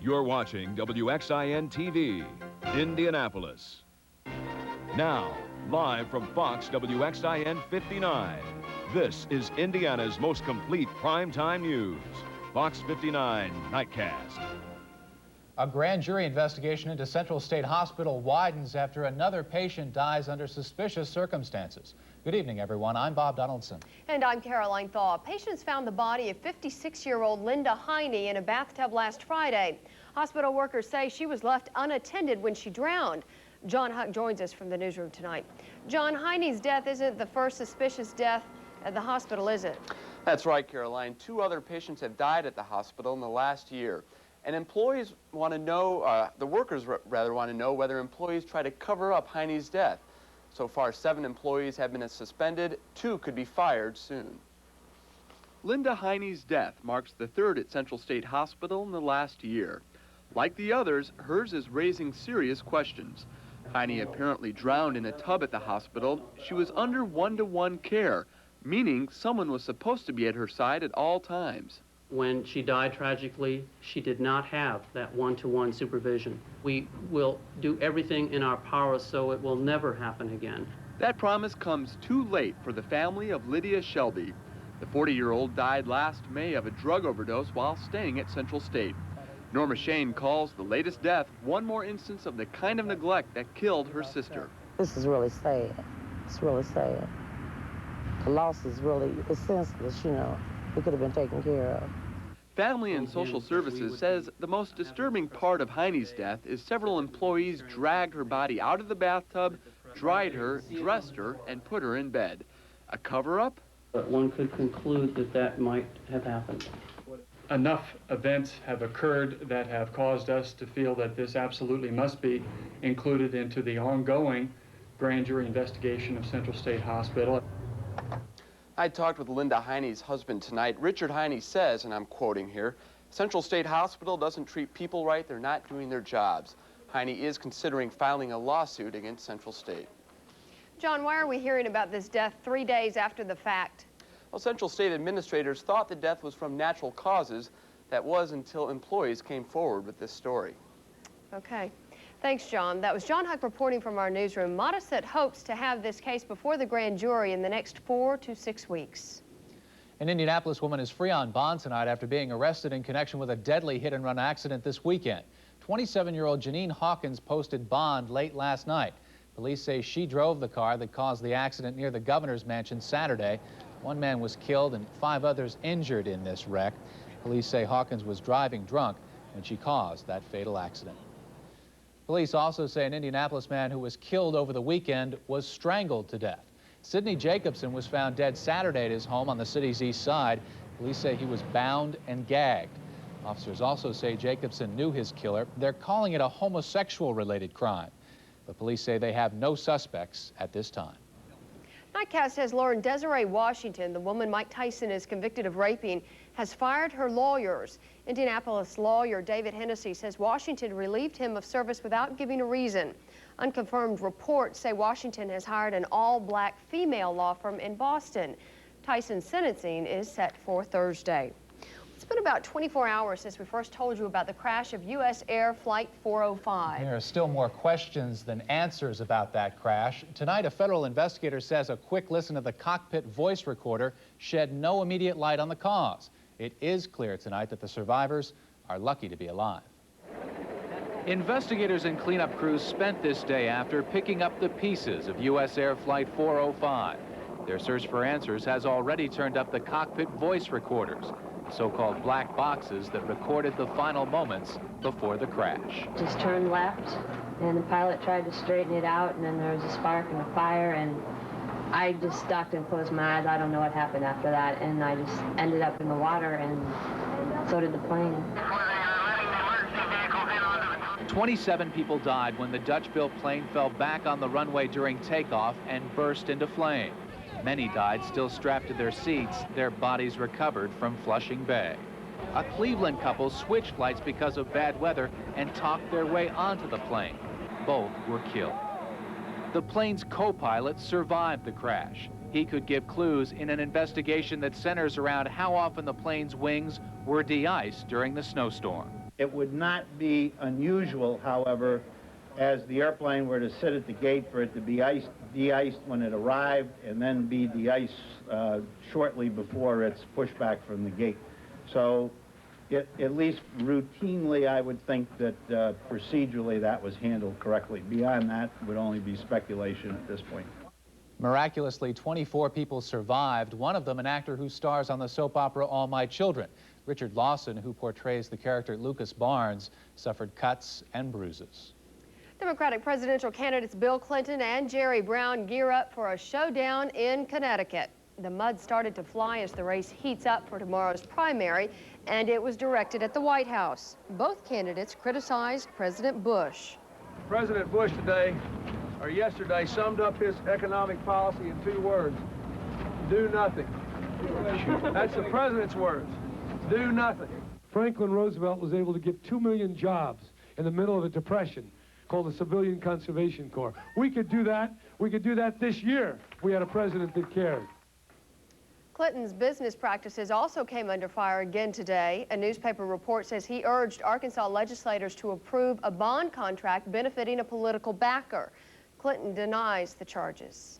You're watching WXIN TV, Indianapolis. Now, live from Fox WXIN 59, this is Indiana's most complete primetime news. Fox 59 Nightcast. A grand jury investigation into Central State Hospital widens after another patient dies under suspicious circumstances. Good evening, everyone. I'm Bob Donaldson. And I'm Caroline Thaw. Patients found the body of 56-year-old Linda Heine in a bathtub last Friday. Hospital workers say she was left unattended when she drowned. John Huck joins us from the newsroom tonight. John, Heine's death isn't the first suspicious death at the hospital, is it? That's right, Caroline. 2 other patients have died at the hospital in the last year. And employees want to know, the workers rather want to know whether employees try to cover up Heine's death. So far, 7 employees have been suspended. 2 could be fired soon. Linda Heine's death marks the 3rd at Central State Hospital in the last year. Like the others, hers is raising serious questions. Heine apparently drowned in a tub at the hospital. She was under one-to-one care, meaning someone was supposed to be at her side at all times. When she died tragically, she did not have that one-to-one supervision. We will do everything in our power so it will never happen again. That promise comes too late for the family of Lydia Shelby. The 40-year-old died last May of a drug overdose while staying at Central State. Norma Shane calls the latest death one more instance of the kind of neglect that killed her sister. This is really sad. It's really sad. The loss is really, it's senseless, you know. It could have been taken care of. Family and Social Services says the most disturbing part of Heine's death is several employees dragged her body out of the bathtub, dried her, dressed her, and put her in bed. A cover-up? But one could conclude that that might have happened. Enough events have occurred that have caused us to feel that this absolutely must be included into the ongoing grand jury investigation of Central State Hospital. I talked with Linda Heine's husband tonight. Richard Heine says, and I'm quoting here, Central State Hospital doesn't treat people right, they're not doing their jobs. Heine is considering filing a lawsuit against Central State. John, why are we hearing about this death 3 days after the fact? Well, Central State administrators thought the death was from natural causes. That was until employees came forward with this story. Okay. Thanks, John. That was John Huck reporting from our newsroom. Modisette hopes to have this case before the grand jury in the next 4 to 6 weeks. An Indianapolis woman is free on bond tonight after being arrested in connection with a deadly hit-and-run accident this weekend. 27-year-old Janine Hawkins posted bond late last night. Police say she drove the car that caused the accident near the governor's mansion Saturday. 1 man was killed and 5 others injured in this wreck. Police say Hawkins was driving drunk when she caused that fatal accident. Police also say an Indianapolis man who was killed over the weekend was strangled to death. Sidney Jacobson was found dead Saturday at his home on the city's east side. Police say he was bound and gagged. Officers also say Jacobson knew his killer. They're calling it a homosexual-related crime. But police say they have no suspects at this time. Nightcast has learned Desiree Washington, the woman Mike Tyson is convicted of raping, has fired her lawyers. Indianapolis lawyer David Hennessy says Washington relieved him of service without giving a reason. Unconfirmed reports say Washington has hired an all-black female law firm in Boston. Tyson's sentencing is set for Thursday. It's been about 24 hours since we first told you about the crash of U.S. Air Flight 405. There are still more questions than answers about that crash. Tonight, a federal investigator says a quick listen to the cockpit voice recorder shed no immediate light on the cause. It is clear tonight that the survivors are lucky to be alive. Investigators and cleanup crews spent this day after picking up the pieces of U.S. Air Flight 405. Their search for answers has already turned up the cockpit voice recorders, so-called black boxes that recorded the final moments before the crash. Just turned left, and the pilot tried to straighten it out, and then there was a spark and a fire, and I just ducked and closed my eyes. I don't know what happened after that, and I just ended up in the water, and so did the plane. 27 people died when the Dutch-built plane fell back on the runway during takeoff and burst into flame. Many died still strapped to their seats, their bodies recovered from Flushing Bay. A Cleveland couple switched flights because of bad weather and talked their way onto the plane. Both were killed. The plane's co-pilot survived the crash. He could give clues in an investigation that centers around how often the plane's wings were de-iced during the snowstorm. It would not be unusual, however, as the airplane were to sit at the gate for it to be de-iced when it arrived and then be de-iced shortly before it's pushed back from the gate. So at least routinely, I would think that procedurally that was handled correctly. Beyond that would only be speculation at this point. Miraculously, 24 people survived, one of them an actor who stars on the soap opera All My Children. Richard Lawson, who portrays the character Lucas Barnes, suffered cuts and bruises. Democratic presidential candidates Bill Clinton and Jerry Brown gear up for a showdown in Connecticut. The mud started to fly as the race heats up for tomorrow's primary, and it was directed at the White House. Both candidates criticized President Bush. President Bush today, or yesterday, summed up his economic policy in 2 words: do nothing. That's the president's words. Do nothing. Franklin Roosevelt was able to give 2 million jobs in the middle of a depression called the Civilian Conservation Corps. We could do that. We could do that this year if we had a president that cared. Clinton's business practices also came under fire again today. A newspaper report says he urged Arkansas legislators to approve a bond contract benefiting a political backer. Clinton denies the charges.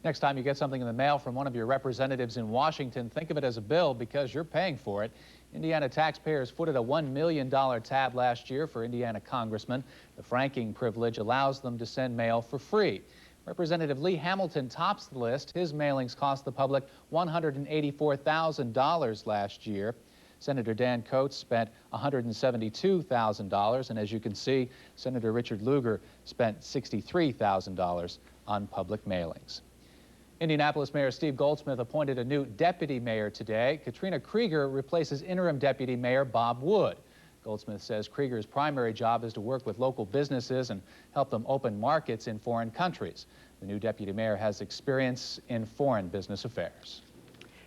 Next time you get something in the mail from one of your representatives in Washington, think of it as a bill because you're paying for it. Indiana taxpayers footed a $1 million tab last year for Indiana congressmen. The franking privilege allows them to send mail for free. Representative Lee Hamilton tops the list. His mailings cost the public $184,000 last year. Senator Dan Coates spent $172,000, and as you can see, Senator Richard Lugar spent $63,000 on public mailings. Indianapolis Mayor Steve Goldsmith appointed a new deputy mayor today. Katrina Krieger replaces interim deputy mayor Bob Wood. Goldsmith says Krieger's primary job is to work with local businesses and help them open markets in foreign countries. The new deputy mayor has experience in foreign business affairs.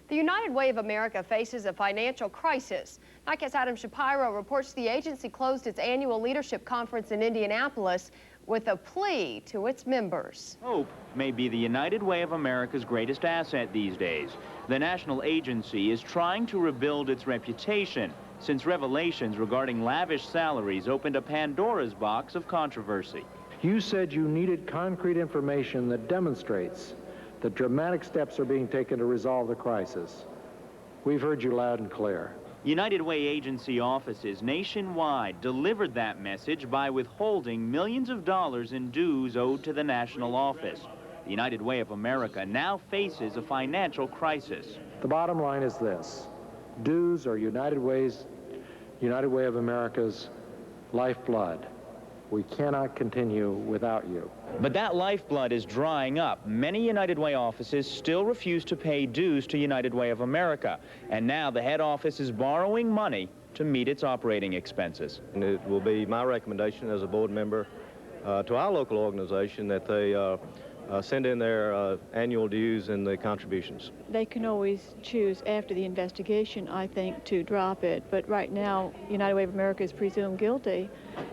The United Way of America faces a financial crisis. NYCA's Adam Shapiro reports the agency closed its annual leadership conference in Indianapolis with a plea to its members. Hope may be the United Way of America's greatest asset these days. The national agency is trying to rebuild its reputation since revelations regarding lavish salaries opened a Pandora's box of controversy. You said you needed concrete information that demonstrates that dramatic steps are being taken to resolve the crisis. We've heard you loud and clear. United Way agency offices nationwide delivered that message by withholding millions of dollars in dues owed to the national office. The United Way of America now faces a financial crisis. The bottom line is this: dues are United Way of America's lifeblood. We cannot continue without you. But that lifeblood is drying up. Many United Way offices still refuse to pay dues to United Way of America. And now the head office is borrowing money to meet its operating expenses. And it will be my recommendation as a board member to our local organization that they send in their annual dues and the contributions. They can always choose after the investigation, I think, to drop it. But right now, United Way of America is presumed guilty.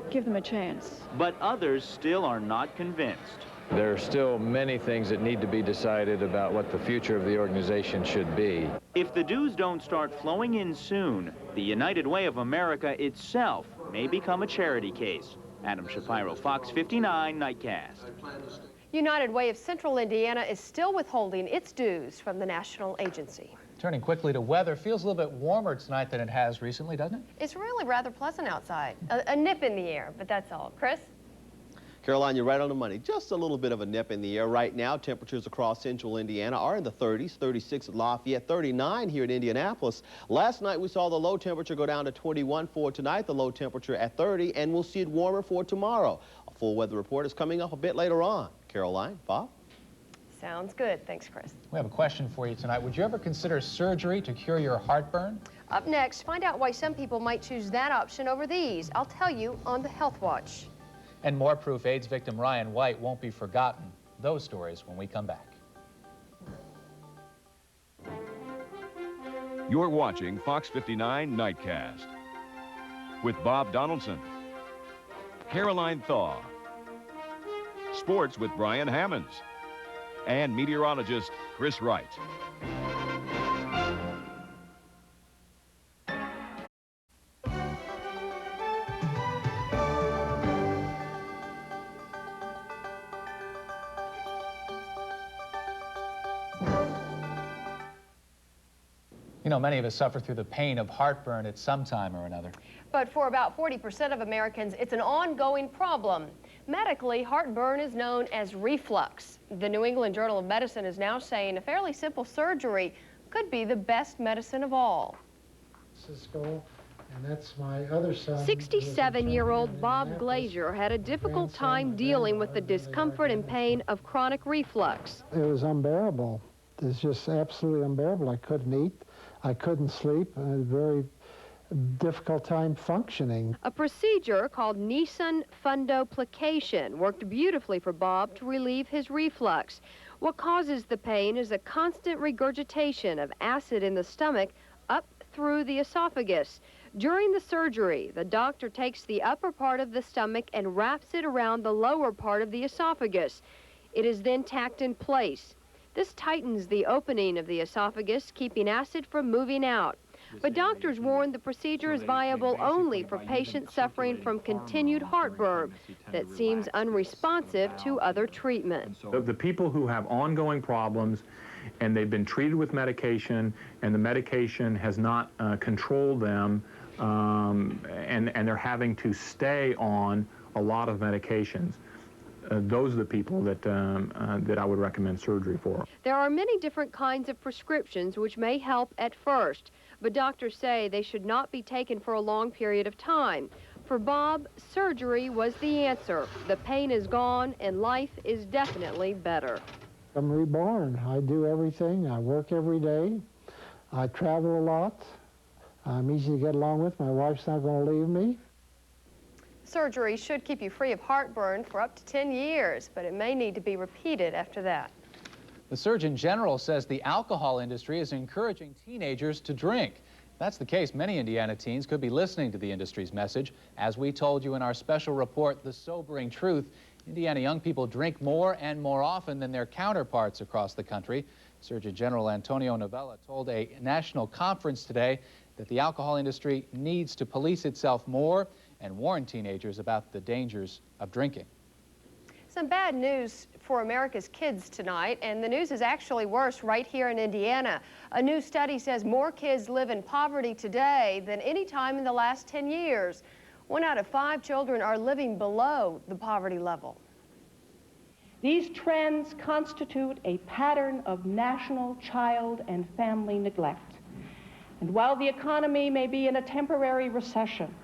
Give them a chance. But others still are not convinced. There are still many things that need to be decided about what the future of the organization should be. If the dues don't start flowing in soon, the United Way of America itself may become a charity case. Adam Shapiro, Fox 59, Nightcast. United Way of Central Indiana is still withholding its dues from the national agency. Turning quickly to weather, feels a little bit warmer tonight than it has recently, doesn't it? It's really rather pleasant outside. A nip in the air, but that's all. Chris? Caroline, you're right on the money. Just a little bit of a nip in the air right now. Temperatures across central Indiana are in the 30s, 36 at Lafayette, 39 here in Indianapolis. Last night we saw the low temperature go down to 21 for tonight, the low temperature at 30, and we'll see it warmer for tomorrow. A full weather report is coming up a bit later on. Caroline, Bob? Sounds good. Thanks, Chris. We have a question for you tonight. Would you ever consider surgery to cure your heartburn? Up next, find out why some people might choose that option over these. I'll tell you on the Health Watch. And more proof AIDS victim Ryan White won't be forgotten. Those stories when we come back. You're watching Fox 59 Nightcast with Bob Donaldson, Caroline Thaw, sports with Brian Hammonds, and meteorologist Chris Wright. You know, many of us suffer through the pain of heartburn at some time or another. But for about 40% of Americans, it's an ongoing problem. Medically, heartburn is known as reflux. The New England Journal of Medicine is now saying a fairly simple surgery could be the best medicine of all. Cisco, and that's my other son. 67-year-old Bob Glazier had a difficult time dealing with the discomfort and pain of chronic reflux. It was unbearable. It's just absolutely unbearable. I couldn't eat. I couldn't sleep. I had a very difficult time functioning. A procedure called Nissen fundoplication worked beautifully for Bob to relieve his reflux. What causes the pain is a constant regurgitation of acid in the stomach up through the esophagus. During the surgery, the doctor takes the upper part of the stomach and wraps it around the lower part of the esophagus. It is then tacked in place. This tightens the opening of the esophagus, keeping acid from moving out. But doctors warn the procedure is viable only for patients suffering from continued heartburn that seems unresponsive to other treatment. The people who have ongoing problems and they've been treated with medication and the medication has not controlled them and they're having to stay on a lot of medications. Those are the people that I would recommend surgery for. There are many different kinds of prescriptions which may help at first, but doctors say they should not be taken for a long period of time. For Bob, surgery was the answer. The pain is gone and life is definitely better. I'm reborn. I do everything. I work every day. I travel a lot. I'm easy to get along with. My wife's not going to leave me. Surgery should keep you free of heartburn for up to 10 years, but it may need to be repeated after that. The Surgeon General says the alcohol industry is encouraging teenagers to drink. If that's the case, many Indiana teens could be listening to the industry's message. As we told you in our special report, The Sobering Truth, Indiana young people drink more and more often than their counterparts across the country. Surgeon General Antonio Novella told a national conference today that the alcohol industry needs to police itself more and warn teenagers about the dangers of drinking. Some bad news for America's kids tonight, and the news is actually worse right here in Indiana. A new study says more kids live in poverty today than any time in the last 10 years. 1 out of 5 children are living below the poverty level. These trends constitute a pattern of national child and family neglect. And while the economy may be in a temporary recession,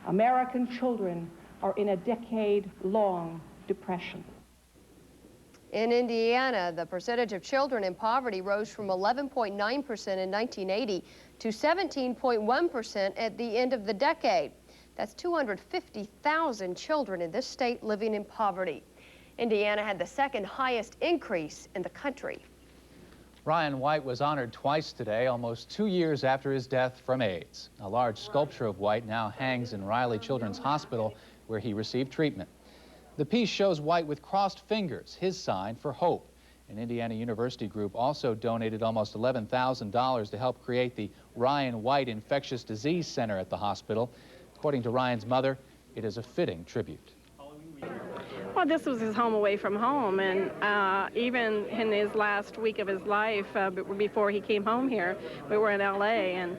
American children are in a decade-long depression. In Indiana, the percentage of children in poverty rose from 11.9% in 1980 to 17.1% at the end of the decade. That's 250,000 children in this state living in poverty. Indiana had the second highest increase in the country. Ryan White was honored twice today, almost 2 years after his death from AIDS. A large sculpture of White now hangs in Riley Children's Hospital, where he received treatment. The piece shows White with crossed fingers, his sign for hope. An Indiana University group also donated almost $11,000 to help create the Ryan White Infectious Disease Center at the hospital. According to Ryan's mother, it is a fitting tribute. Well, this was his home away from home, and even in his last week of his life, before he came home here, we were in L.A., and,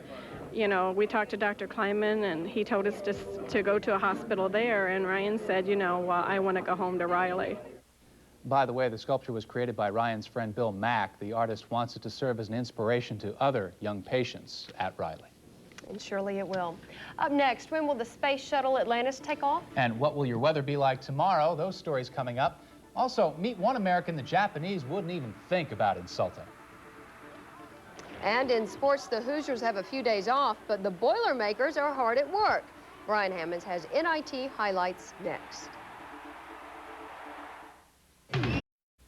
you know, we talked to Dr. Kleiman, and he told us to go to a hospital there, and Ryan said, you know, I want to go home to Riley. By the way, the sculpture was created by Ryan's friend Bill Mack. The artist wants it to serve as an inspiration to other young patients at Riley. And surely it will. Up next, when will the Space Shuttle Atlantis take off? And what will your weather be like tomorrow? Those stories coming up. Also, meet one American the Japanese wouldn't even think about insulting. And in sports, the Hoosiers have a few days off, but the Boilermakers are hard at work. Brian Hammonds has NIT highlights next.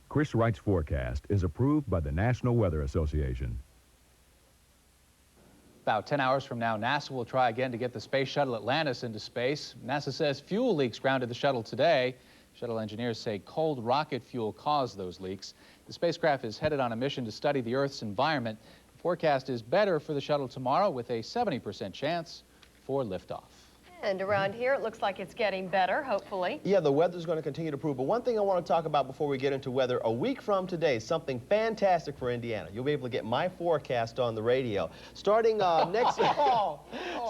Chris Wright's forecast is approved by the National Weather Association. About 10 hours from now, NASA will try again to get the Space Shuttle Atlantis into space. NASA says fuel leaks grounded the shuttle today. Shuttle engineers say cold rocket fuel caused those leaks. The spacecraft is headed on a mission to study the Earth's environment. The forecast is better for the shuttle tomorrow with a 70% chance for liftoff. And around here, it looks like it's getting better, hopefully. Yeah, the weather's going to continue to improve. But one thing I want to talk about before we get into weather, a week from today, something fantastic for Indiana. You'll be able to get my forecast on the radio. Starting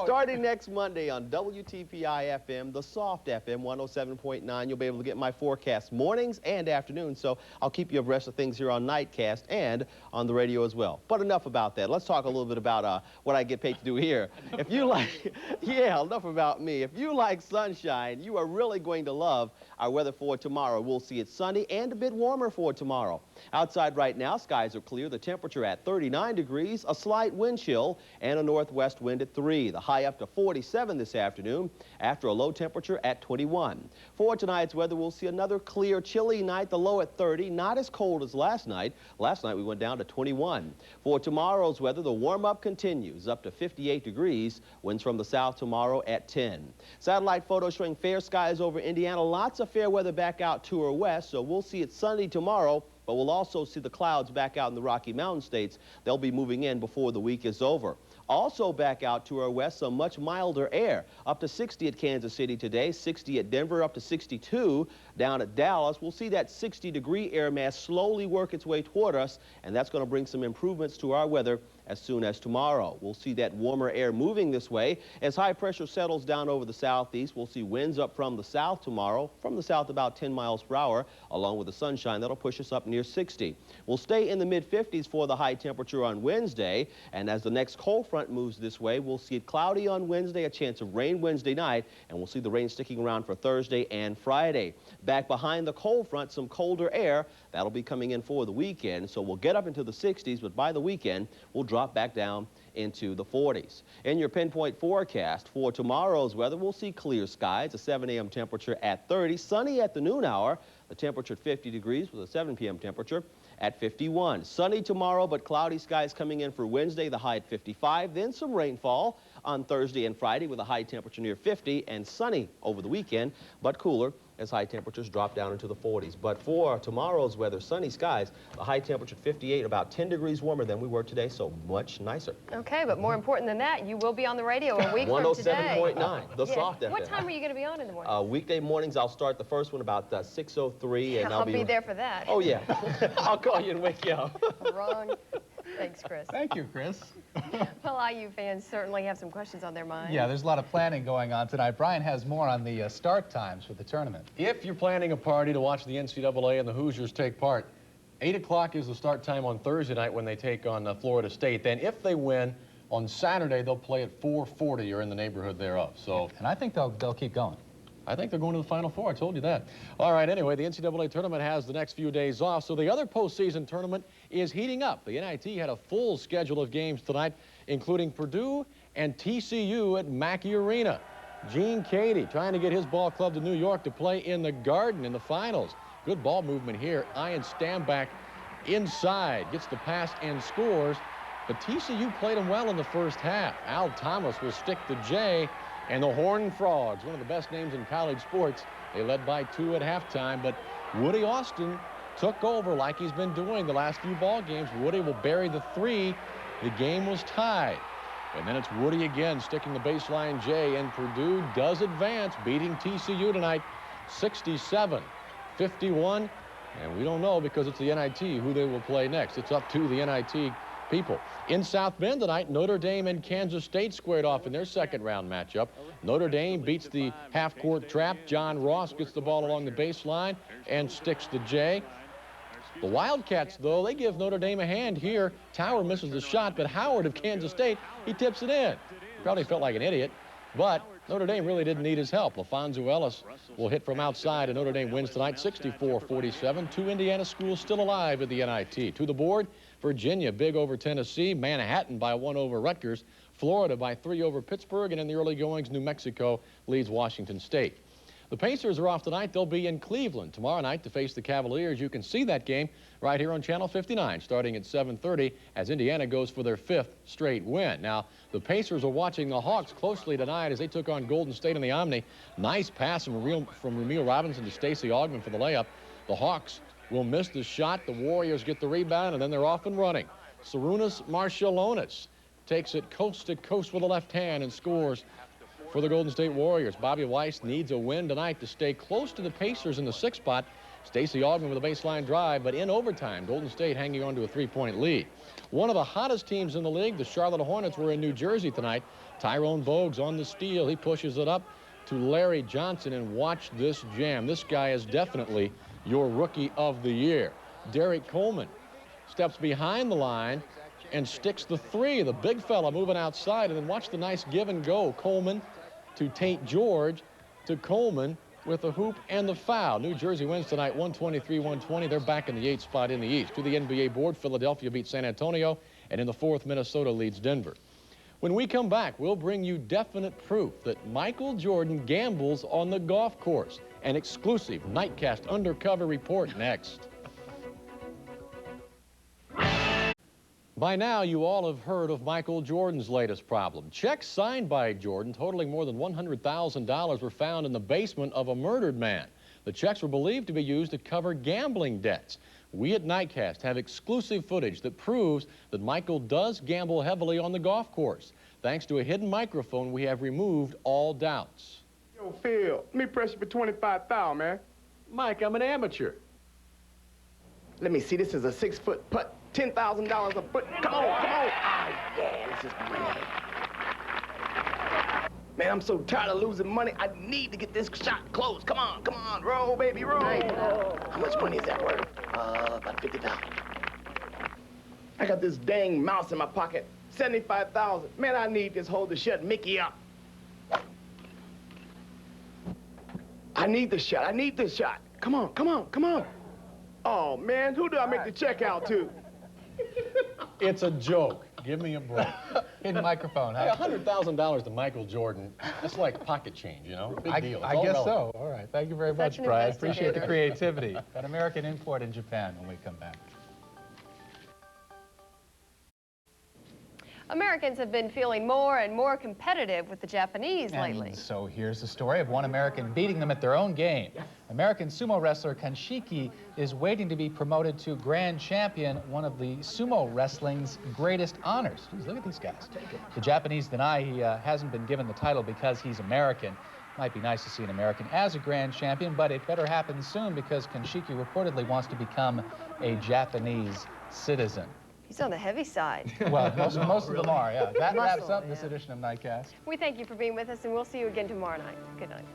starting next Monday on WTPI FM, the Soft FM 107.9, you'll be able to get my forecast mornings and afternoons. So I'll keep you abreast of things here on Nightcast and on the radio as well. But enough about that. Let's talk a little bit about what I get paid to do here. If you like, yeah, enough about me. If you like sunshine, you are really going to love our weather for tomorrow. We'll see it sunny and a bit warmer for tomorrow. Outside right now, skies are clear. The temperature at 39 degrees, a slight wind chill, and a northwest wind at 3. The high up to 47 this afternoon after a low temperature at 21. For tonight's weather, we'll see another clear, chilly night. The low at 30, not as cold as last night. Last night we went down to 21. For tomorrow's weather, the warm-up continues up to 58 degrees. Winds from the south tomorrow at 10. Satellite photos showing fair skies over Indiana. Lots of fair weather back out to our west, so we'll see it sunny tomorrow, but we'll also see the clouds back out in the Rocky Mountain states. They'll be moving in before the week is over. Also back out to our west, some much milder air. Up to 60 at Kansas City today, 60 at Denver, up to 62 down at Dallas. We'll see that 60-degree air mass slowly work its way toward us, and that's going to bring some improvements to our weather as soon as tomorrow. We'll see that warmer air moving this way. As high pressure settles down over the southeast, we'll see winds up from the south tomorrow, from the south about 10 miles per hour, along with the sunshine. That'll push us up near 60. We'll stay in the mid-50s for the high temperature on Wednesday, and as the next cold front moves this way, we'll see it cloudy on Wednesday, a chance of rain Wednesday night, and we'll see the rain sticking around for Thursday and Friday. Back behind the cold front, some colder air. That'll be coming in for the weekend, so we'll get up into the 60s, but by the weekend, we'll drop back down into the 40s. In your pinpoint forecast for tomorrow's weather, we'll see clear skies, a 7 a.m. temperature at 30, sunny at the noon hour, the temperature at 50 degrees with a 7 p.m. temperature at 51. Sunny tomorrow, but cloudy skies coming in for Wednesday, the high at 55. Then some rainfall on Thursday and Friday with a high temperature near 50, and sunny over the weekend, but cooler as high temperatures drop down into the 40s. But for tomorrow's weather, sunny skies, the high temperature at 58, about 10 degrees warmer than we were today, so much nicer. Okay, but more important than that, you will be on the radio a week from today. 107.9, the Soft FM. What time are you going to be on in the morning? Weekday mornings, I'll start the first one about 6:03, and I'll be there for that. Oh, yeah. I'll call you and wake you up. Wrong. Thanks, Chris. Thank you, Chris. Well, IU fans certainly have some questions on their mind. Yeah, there's a lot of planning going on tonight. Brian has more on the start times for the tournament. If you're planning a party to watch the NCAA and the Hoosiers take part, 8 o'clock is the start time on Thursday night when they take on Florida State. Then if they win, on Saturday they'll play at 4:40 or in the neighborhood thereof. So, and I think they'll keep going. I think they're going to the Final Four. I told you that. All right, anyway, the NCAA tournament has the next few days off, so the other postseason tournament is heating up. The NIT had a full schedule of games tonight, including Purdue and TCU at Mackey Arena. Gene Cady trying to get his ball club to New York to play in the Garden in the finals. Good ball movement here. Ian Stamback inside, gets the pass and scores, but TCU played him well in the first half. Al Thomas will stick the J. And the Horned Frogs, one of the best names in college sports, they led by 2 at halftime, but Woody Austin took over like he's been doing the last few ball games. Woody will bury the 3. The game was tied. And then it's Woody again sticking the baseline J, and Purdue does advance, beating TCU tonight 67-51. And we don't know, because it's the NIT, who they will play next. It's up to the NIT people. In South Bend tonight, Notre Dame and Kansas State squared off in their second-round matchup. Notre Dame beats the half-court trap. John Ross gets the ball along the baseline and sticks the J. The Wildcats, though, they give Notre Dame a hand here. Tower misses the shot, but Howard of Kansas State, he tips it in. Probably felt like an idiot, but Notre Dame really didn't need his help. LaFonso Ellis will hit from outside, and Notre Dame wins tonight 64-47. 2 Indiana schools still alive at the NIT. To the board, Virginia big over Tennessee, Manhattan by 1 over Rutgers, Florida by 3 over Pittsburgh, and in the early goings, New Mexico leads Washington State. The Pacers are off tonight. They'll be in Cleveland tomorrow night to face the Cavaliers. You can see that game right here on Channel 59 starting at 7:30 as Indiana goes for their 5th straight win. Now, the Pacers are watching the Hawks closely tonight as they took on Golden State in the Omni. Nice pass from Ramil Robinson to Stacey Augmon for the layup. The Hawks will miss the shot. The Warriors get the rebound, and then they're off and running. Sarunas Marciulionis takes it coast to coast with the left hand and scores for the Golden State Warriors. Bobby Weiss needs a win tonight to stay close to the Pacers in the 6th spot. Stacey Augmon with a baseline drive, but in overtime, Golden State hanging on to a 3-point lead. One of the hottest teams in the league, the Charlotte Hornets, were in New Jersey tonight. Tyrone Bogues on the steal. He pushes it up to Larry Johnson, and watch this jam. This guy is definitely your rookie of the year. Derek Coleman steps behind the line and sticks the three. The big fella moving outside, and then watch the nice give and go. Coleman to Tate George to Coleman with the hoop and the foul. New Jersey wins tonight 123-120. They're back in the 8th spot in the East. To the NBA board, Philadelphia beats San Antonio, and in the 4th, Minnesota leads Denver. When we come back, we'll bring you definite proof that Michael Jordan gambles on the golf course. An exclusive Nightcast undercover report next. By now, you all have heard of Michael Jordan's latest problem. Checks signed by Jordan totaling more than $100,000 were found in the basement of a murdered man. The checks were believed to be used to cover gambling debts. We at Nightcast have exclusive footage that proves that Michael does gamble heavily on the golf course. Thanks to a hidden microphone, we have removed all doubts. Yo, Phil, let me press you for $25,000, man. Mike, I'm an amateur. Let me see, this is a 6-foot putt. $10,000 a foot. Come on, come on. Ah, yeah, this is money. Man, I'm so tired of losing money. I need to get this shot closed. Come on, roll, baby, roll. How much money is that worth? About $50,000. I got this dang mouse in my pocket. $75,000. Man, I need this hole to shut Mickey up. I need this shot. I need this shot. Come on, come on, come on. Oh, man, who do I make the check out to? It's a joke. Give me a break. Hidden microphone, huh? Hey, $100,000 to Michael Jordan, that's like pocket change, you know? Big deal. I guess so. All right. Thank you very much, an Brian. Appreciate the investigator. creativity. An American import in Japan when we come back. Americans have been feeling more and more competitive with the Japanese lately. And so here's the story of one American beating them at their own game. American sumo wrestler Kanshiki is waiting to be promoted to grand champion, one of the sumo wrestling's greatest honors. Jeez, look at these guys. The Japanese deny he hasn't been given the title because he's American. Might be nice to see an American as a grand champion, but it better happen soon because Kanshiki reportedly wants to become a Japanese citizen. He's on the heavy side. Well, most of them are, yeah. That wraps Muscle, up this edition of Nightcast. We thank you for being with us, and we'll see you again tomorrow night. Good night.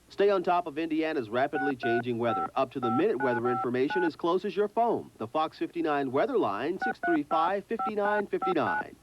Stay on top of Indiana's rapidly changing weather. Up-to-the-minute weather information as close as your phone. The Fox 59 weather line, 635-5959.